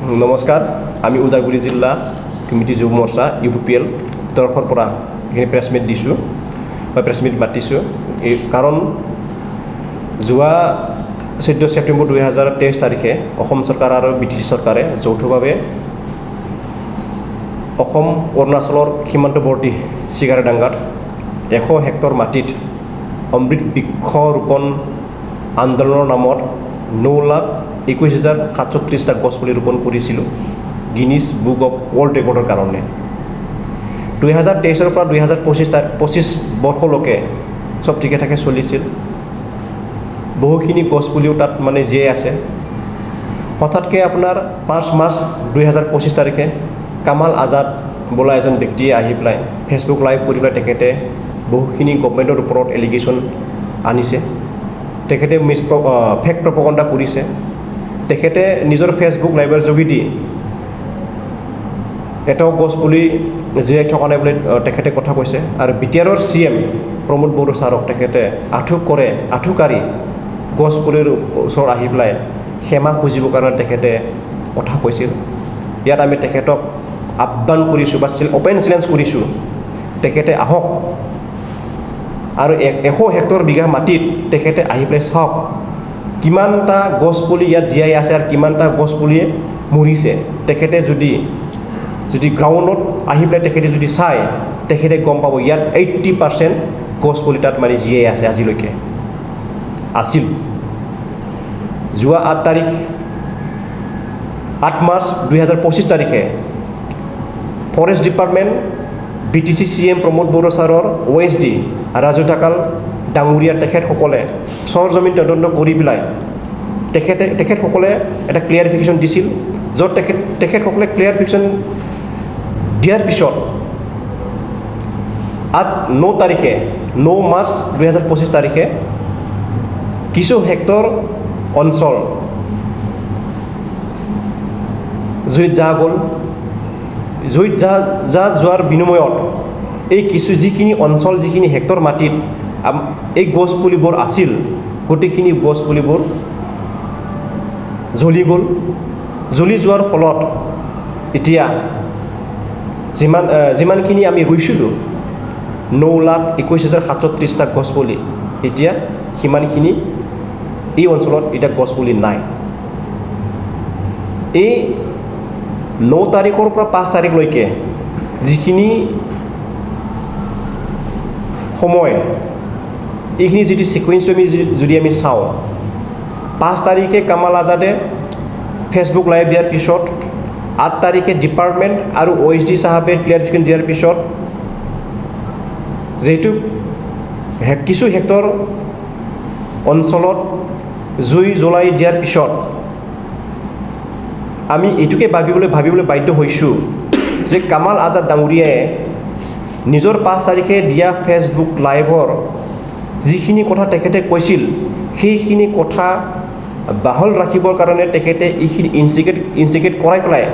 নমস্কাৰ আমি উদালগুৰি জিলা কমিটি যুৱ মৰ্চা UPL তৰফৰ পৰা এইখিনি প্ৰেছ মিট দিছোঁ বা প্ৰেছ মিট মাতিছোঁ এই কাৰণ যোৱা 14 ছেপ্টেম্বৰ 2023 তাৰিখে অসম চৰকাৰ আৰু BTC চৰকাৰে যৌথভাৱে অসম অৰুণাচলৰ সীমান্তৱৰ্তী চিগাৰেডাংগাত 100 হেক্টৰ মাটিত অমৃত বৃক্ষ ৰোপণ আন্দোলনৰ নামত 9,21,737টা গছপুলি ৰোপণ কৰিছিলোঁ গিনিছ বুক অফ ৱৰ্ল্ড ৰেকৰ্ডৰ কাৰণে 2023 পৰা 2025 বৰ্ষলৈকে সব ঠিকে ঠাকে চলিছিল বহুখিনি গছপুলিও তাত মানে জীয়াই আছে হঠাৎকৈ আপোনাৰ 5 মাৰ্চ 2025 তাৰিখে কামাল আজাদ বোলা এজন ব্যক্তিয়ে আহি পেলাই ফেচবুক লাইভ কৰি পেলাই তেখেতে বহুখিনি গভৰ্ণমেণ্টৰ ওপৰত এলিগেশ্যন আনিছে তেখেতে ফেক প্ৰপগণ্ডা কৰিছে তেখেতে নিজৰ ফেচবুক লাইভৰ যোগেদি এটাও গছপুলি জীয়াই থকা নাই বুলি তেখেতে কথা কৈছে আৰু বিটিআৰৰ CM প্ৰমোদ বড়ো ছাৰক তেখেতে আঠুকাৰি গছপুলিৰ ওচৰত আহি পেলাই ক্ষমা খুজিবৰ কাৰণে তেখেতে কথা কৈছিল ইয়াত আমি তেখেতক আহ্বান কৰিছোঁ বা অপেন চেলেঞ্জ কৰিছোঁ তেখেতে আহক আৰু 100 হেক্টৰ বিঘা মাটিত তেখেতে আহি পেলাই চাওক কিমানটা গছপুলি ইয়াত জীয়াই আছে আৰু কিমানটা গছপুলিয়ে মৰিছে তেখেতে যদি গ্ৰাউণ্ডত আহি পেলাই তেখেতে যদি চায় তেখেতে গম পাব ইয়াত 80% গছপুলি তাত মানে জীয়াই আছে আজিলৈকে আছিল যোৱা 8 মাৰ্চ 2025 তাৰিখে forest department BTC CM Pramod Boro ছাৰৰ OSD ৰাজু ঢাকাল ডাঙৰীয়া তেখেতসকলে সৰজমিন তদন্ত কৰি পেলাই তেখেতসকলে এটা ক্লিয়াৰিফিকেশ্যন দিছিল য'ত তেখেতসকলে ক্লিয়াৰিফিকেশ্যন দিয়াৰ পিছত 9 মাৰ্চ 2025 তাৰিখে কিছু হেক্টৰ অঞ্চল জুইত যোৱাৰ বিনিময়ত এই যিখিনি অঞ্চল যিখিনি হেক্টৰ মাটিত এই গছপুলিবোৰ আছিল গোটেইখিনি গছপুলিবোৰ জ্বলি যোৱাৰ ফলত এতিয়া যিমানখিনি আমি ৰুইছিলোঁ 9,21,737টা গছপুলি এতিয়া সিমানখিনি এই অঞ্চলত এতিয়া গছপুলি নাই এই 9 তাৰিখৰ পৰা 5 তাৰিখলৈকে যিখিনি সময় এইখিনি যিটো সিকুৱেন্স যদি আমি চাওঁ 5 তাৰিখে কামাল আজাদে ফেচবুক লাইভ দিয়াৰ পিছত 8 তাৰিখে ডিপাৰ্টমেণ্ট আৰু OSD সাহেবে ক্লিয়াৰিফিকেশ্যন দিয়াৰ পিছত যেহেতু কিছু হেক্টৰ অঞ্চলত জুই জ্বলাই দিয়াৰ পিছত আমি এইটোকে ভাবিবলৈ বাধ্য হৈছোঁ যে কামাল আজাদ ডাঙৰীয়াই নিজৰ 5 তাৰিখে দিয়া ফেচবুক লাইভৰ যিখিনি কথা তেখেতে কৈছিল সেইখিনি কথা বাহল ৰাখিবৰ কাৰণে তেখেতে এইখিনি ইনষ্টিগেট কৰাই পেলাই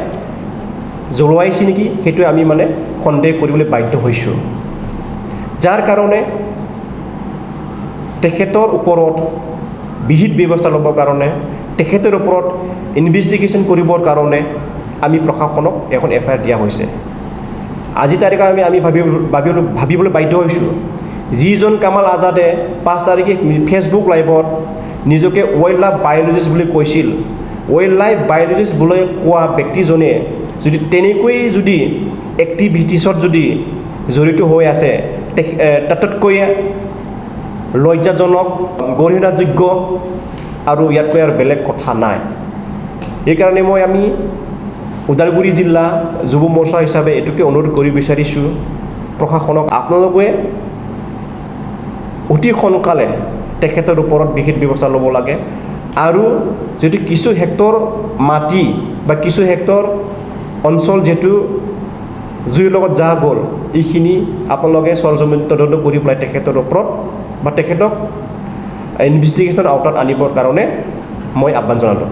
জ্বলোৱাইছে নেকি সেইটো আমি মানে সন্দেহ কৰিবলৈ বাধ্য হৈছোঁ যাৰ কাৰণে তেখেতৰ ওপৰত বিহিত ব্যৱস্থা ল'বৰ কাৰণে তেখেতৰ ওপৰত ইনভেষ্টিগেশ্যন কৰিবৰ কাৰণে আমি প্ৰশাসনক এখন FIR দিয়া হৈছে আজি তাৰিখত আমি ভাবিবলৈ বাধ্য হৈছোঁ যিজন কামাল আজাদে 5 তাৰিখে ফেচবুক লাইভত নিজকে ৱাইল্ড লাইফ বায়'লজিষ্ট বুলি কৈছিল ৱাইল্ড লাইফ বায়'লজিষ্ট বুলি কোৱা ব্যক্তিজনে যদি তেনেকৈ যদি এক্টিভিটিছত যদি জড়িত হৈ আছে তাতকৈ লজ্জাজনক গৰিহণাযোগ্য আৰু ইয়াতকৈ আৰু বেলেগ কথা নাই এইকাৰণে আমি উদালগুৰি জিলা যুৱ মৰ্চা হিচাপে এইটোকে অনুৰোধ কৰি বিচাৰিছোঁ প্ৰশাসনক আপোনালোকে অতি সোনকালে তেখেতৰ ওপৰত বিহিত ব্যৱস্থা ল'ব লাগে আৰু যদি কিছু হেক্টৰ মাটি বা কিছু হেক্টৰ অঞ্চল যেটো জুইৰ লগত যা গ'ল এইখিনি আপোনালোকে সৰজমিন তদন্ত কৰি পেলাই তেখেতৰ ওপৰত বা তেখেতক ইনভেষ্টিগেশ্যনৰ আওতাত আনিবৰ কাৰণে মই আহ্বান জনালোঁ